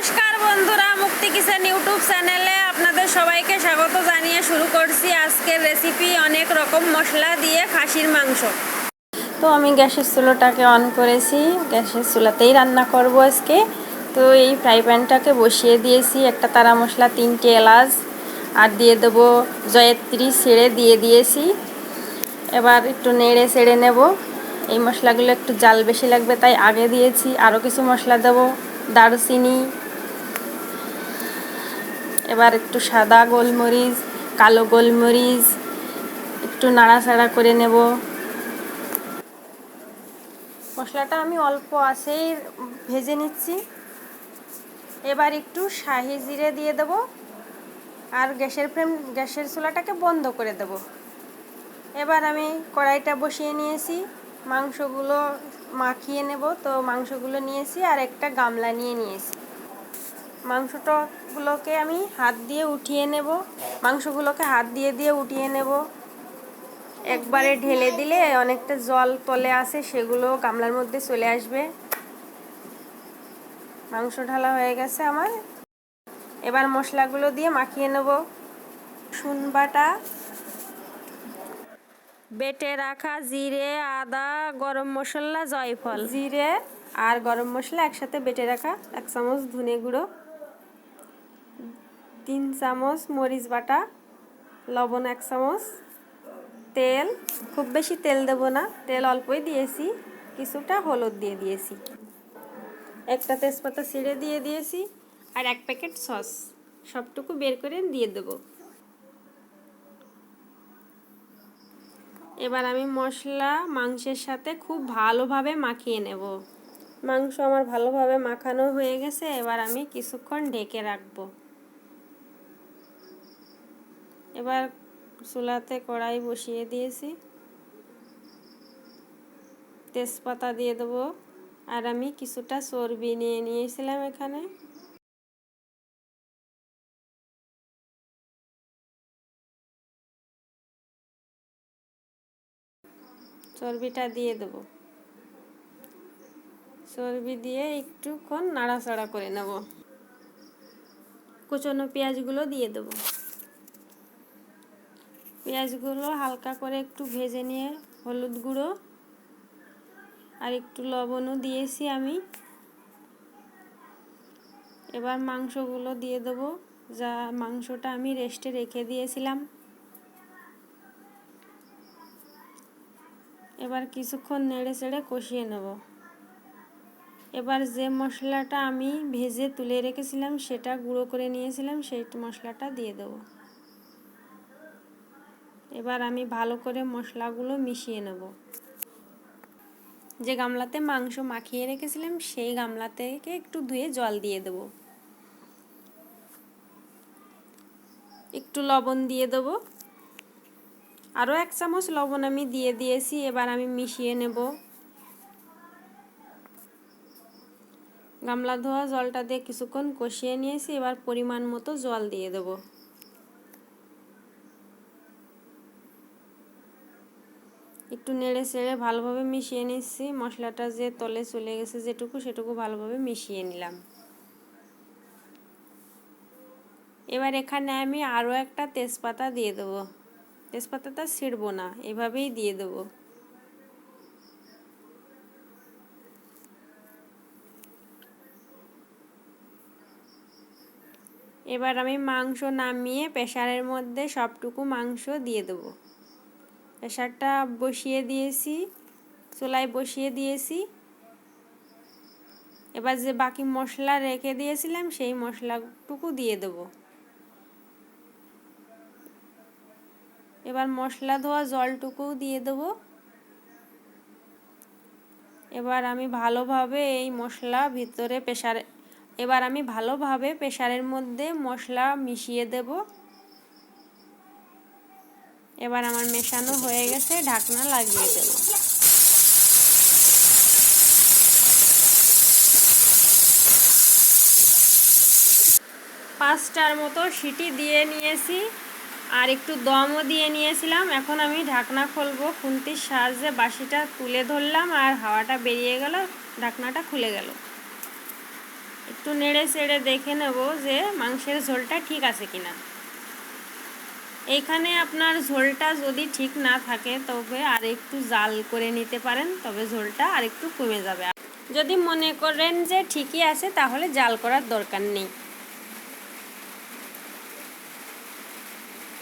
নমস্কার বন্ধুরা, মুক্তি কিচেন ইউটিউব চ্যানেলে আপনাদের সবাইকে স্বাগত জানিয়ে শুরু করছি আজকের রেসিপি অনেক রকম মশলা দিয়ে খাসির মাংস। তো আমি গ্যাসের চুলোটাকে অন করেছি, গ্যাসের চুলাতেই রান্না করব আজকে। তো এই ফ্রাই প্যানটাকে বসিয়ে দিয়েছি, একটা তারা মশলা, 3টে এলাচ আর দিয়ে দেবো জয়ত্রী ছেড়ে দিয়ে দিয়েছি। এবার একটু নেড়ে ছেড়ে নেব। এই মশলাগুলো একটু জাল বেশি লাগবে তাই আগে দিয়েছি। আরও কিছু মশলা দেবো, দারুচিনি, এবার একটু সাদা গোলমরিচ, কালো গোলমরিচ, একটু নাড়াচাড়া করে নেব। মশলাটা আমি অল্প আঁচেই ভেজে নিচ্ছি। এবার একটু শাহি জিরে দিয়ে দেব আর গ্যাসের চুলাটাকে বন্ধ করে দেব। এবার আমি কড়াইটা বসিয়ে নিয়েছি, মাংসগুলো মাখিয়ে নেব। তো মাংসগুলো নিয়েছি আর একটা গামলা নিয়েছি। মাংসগুলোকে আমি হাত দিয়ে উঠিয়ে নেব, মাংসগুলোকে হাত দিয়ে উঠিয়ে নেব। একবারে ঢেলে দিলে অনেকটা জল তলে আসে, সেগুলো গামলার মধ্যে চলে আসবে। মাংস ঢালা হয়ে গেছে আমার। এবার মশলাগুলো দিয়ে মাখিয়ে নেব। রসুন বাটা, বেটে রাখা জিরে, আদা, গরম মশলা, জয়ফল, জিরে আর গরম মশলা একসাথে বেটে রাখা, 1 চামচ ধনে গুঁড়ো, 3 চামচ মরিচ বাটা, লবণ 1 চামচ, তেল, খুব বেশি তেল দেব না, তেল অল্পই দিয়েছি, কিছুটা হলুদ দিয়ে দিয়েছি, একটা তেজপাতা ছিঁড়ে দিয়ে দিয়েছি আর 1 প্যাকেট সস। সবটুকু বের করে দিয়ে দেব। এবার আমি মশলা মাংসের সাথে খুব ভালোভাবে মাখিয়ে নেব। মাংস আমার ভালোভাবে মাখানো হয়ে গেছে। এবার আমি কিছুক্ষণ ঢেকে রাখবো। এবার চুলাতে কড়াই বসিয়ে দিয়েছি, তেজপাতা দিয়ে দেবো আর আমি কিছুটা চর্বি নিয়ে নিয়েছিলাম এখানে। চর্বিটা দিয়ে দেবো। চর্বি দিয়ে একটুক্ষণ নাড়াচাড়া করে নেব। কুচনো পেঁয়াজগুলো দিয়ে দেবো। পেঁয়াজগুলো হালকা করে একটু ভেজে নিয়ে হলুদ গুঁড়ো আর একটু লবণও দিয়েছি আমি। এবার মাংসগুলো দিয়ে দেবো, যা মাংসটা আমি রেস্টে রেখে দিয়েছিলাম। এবার কিছুক্ষণ নেড়ে চেড়ে কষিয়ে নেব। এবার যে মশলাটা আমি ভেজে তুলে রেখেছিলাম, সেটা গুঁড়ো করে নিয়েছিলাম, সেই মশলাটা দিয়ে দেব। এবার আমি ভালো করে মশলাগুলো মিশিয়ে নেব। যে গামলাতে মাংস মাখিয়ে রেখেছিলাম, সেই গামলা থেকে একটু ধুয়ে জল দিয়ে দেব। একটু লবণ দিয়ে দেব, আরও 1 চামচ লবণ আমি দিয়ে দিয়েছি। এবার আমি মিশিয়ে নেব। গামলা ধোয়া জলটা দিয়ে কিছুক্ষণ কষিয়ে নিয়েছি। এবার পরিমাণ মতো জল দিয়ে দেব। একটু নেড়ে চেড়ে ভালোভাবে মিশিয়ে নিচ্ছি। মশলাটা যে তলে চলে গেছে যেটুকু, সেটুকু ভালোভাবে মিশিয়ে নিলাম। এবার এখানে আমি আরও একটা তেজপাতা দিয়ে দেবো। তেজপাতাটা ছিঁড়বো না, এভাবেই দিয়ে দেবো। এবার আমি মাংস নামিয়ে প্রেসারের মধ্যে সবটুকু মাংস দিয়ে দেবো। প্রেসারটা বসিয়ে দিয়েছি, চুলায় বসিয়ে দিয়েছি। এবার যে বাকি মশলা রেখে দিয়েছিলাম, সেই মশলাটুকু দিয়ে দেব। এবার মশলা ধোয়া জলটুকু দিয়ে দেব। এবার আমি ভালোভাবে এই মশলা ভিতরে এবার আমি ভালোভাবে প্রেসারের মধ্যে মশলা মিশিয়ে দেব। এবার আমার মেশানো হয়ে গেছে, ঢাকনা লাগিয়ে দেব। 5টার মতো সিটি দিয়ে নিয়েছি আর একটু দমও দিয়ে নিয়েছিলাম। এখন আমি ঢাকনা খুলবো। খুন্তির সাহায্যে বাসিটা তুলে ধরলাম আর হাওয়াটা বেরিয়ে গেল, ঢাকনাটা খুলে গেল। একটু নেড়ে চেড়ে দেখে নেব যে মাংসের ঝোলটা ঠিক আছে কিনা। এইখানে আপনার ঝোলটা যদি ঠিক না থাকে তবে আর একটু জাল করে নিতে পারেন, তবে ঝোলটা আর একটু কমে যাবে। যদি মনে করেন যে ঠিকই আছে তাহলে জাল করার দরকার নেই।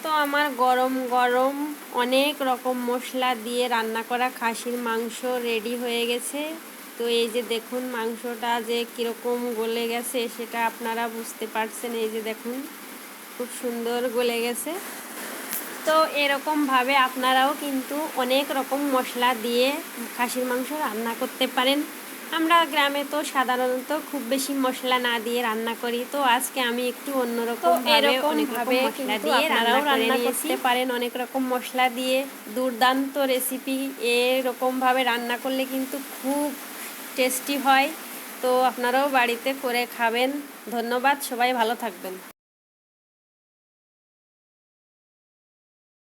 তো আমার গরম গরম অনেক রকম মশলা দিয়ে রান্না করা খাসির মাংস রেডি হয়ে গেছে। তো এই যে দেখুন মাংসটা যে কীরকম গলে গেছে সেটা আপনারা বুঝতে পারছেন। এই যে দেখুন খুব সুন্দর গলে গেছে। তো এরকমভাবে আপনারাও কিন্তু অনেক রকম মশলা দিয়ে খাসির মাংস রান্না করতে পারেন। আমরা গ্রামে তো সাধারণত খুব বেশি মশলা না দিয়ে রান্না করি। তো আজকে আমি একটু অন্যরকম ভাবে মশলা দিয়ে রান্না করতে পারেন। অনেক রকম মশলা দিয়ে দুর্দান্ত রেসিপি। এরকমভাবে রান্না করলে কিন্তু খুব টেস্টি হয়। তো আপনারাও বাড়িতে করে খাবেন। ধন্যবাদ, সবাই ভালো থাকবেন।